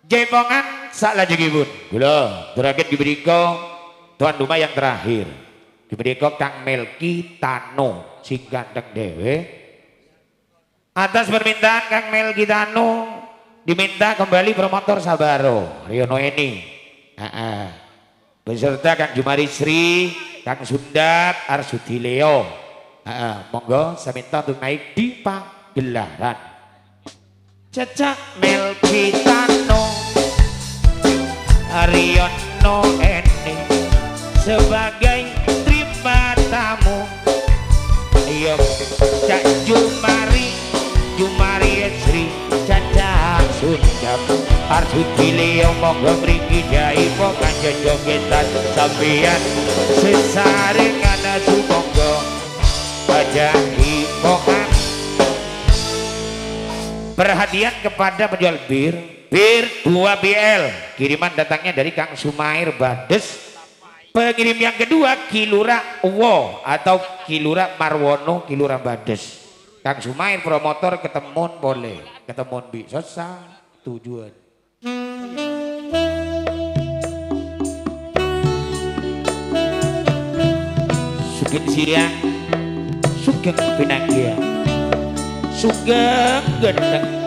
Jaipongan salajengipun kula duraken dibedika tuan rumah yang terakhir dibedika Kang Melki Tano sing ganteng dhewe. Atas permintaan Kang Melki Tano diminta kembali promotor Sabaro Riono ini beserta Kang Jumari Sri, Kang Sundat, Arsudi Leo. Monggo saya minta untuk naik di pagelaran. Cecak Melki Tano Riono ini sebagai terima tamu. Yo Cak Jumari Sri Caca Sundat Arsudi Leo monggo mriki jaipo kanca jogetan sampeyan sesarengan sumangga jaipongan. Perhatian kepada penjual bir 2 BL kiriman datangnya dari Kang Sumair Bades. Pengirim yang kedua Kilura Wo atau Kilura Marwono Kilura Bades. Kang Sumair promotor ketemuan boleh ketemuan bisa tujuan. Sugeng siang sugeng pinanggia sugeng gendeng.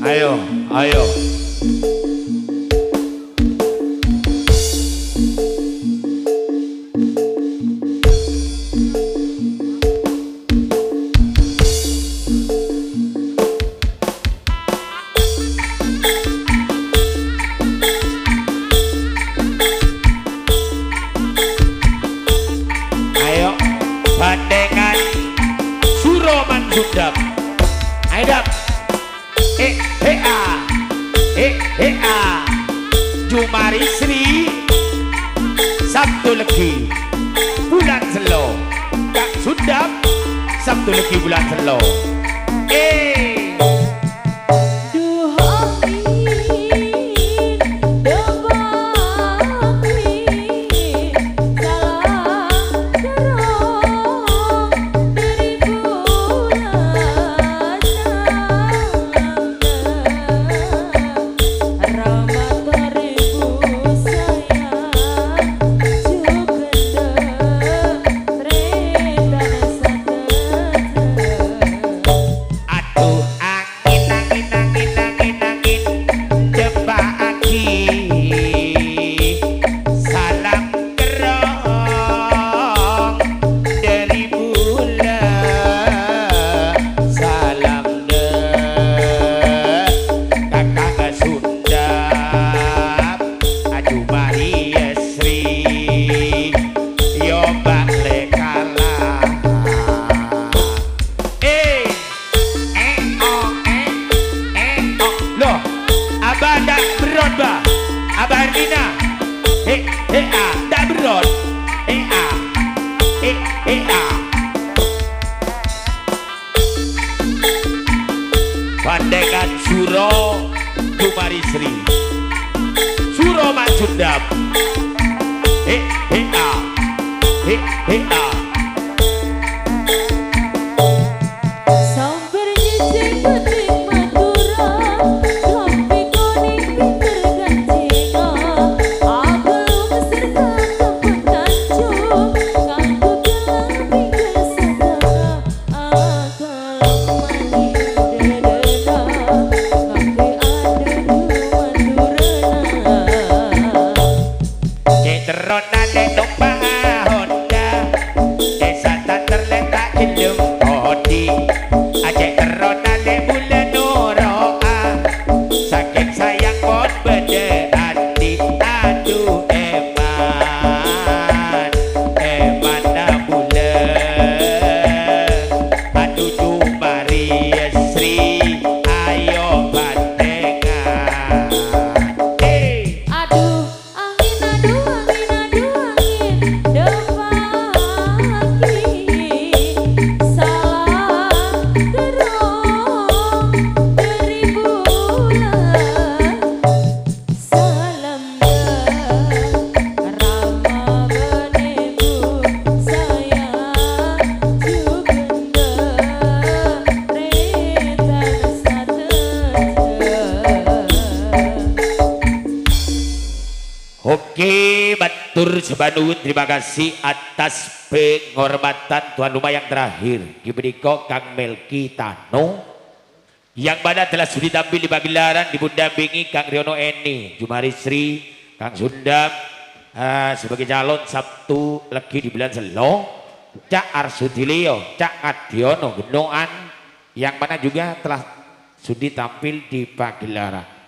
Ayo, ayo. Ayo, bandengan Suroman Sundap. Ayo dap. Jumari Sri Sabtu Legi bulan Selo, Kang Sundap Sabtu Legi bulan Selo. Bandengan Suro Jumari Sri Suro Majundap Oke, batur sebanun, terima kasih atas penghormatan tuan rumah yang terakhir diberikan Kang Melki Tano yang mana telah sudi tampil di pagelaran didampingi Kang Riono Eni, Jumari Sri, Kang Sundap sebagai calon Sabtu Legi di bulan Selo, Cak Arsudilio, Cak Adiono Genoan yang mana juga telah sudi tampil di pagelaran.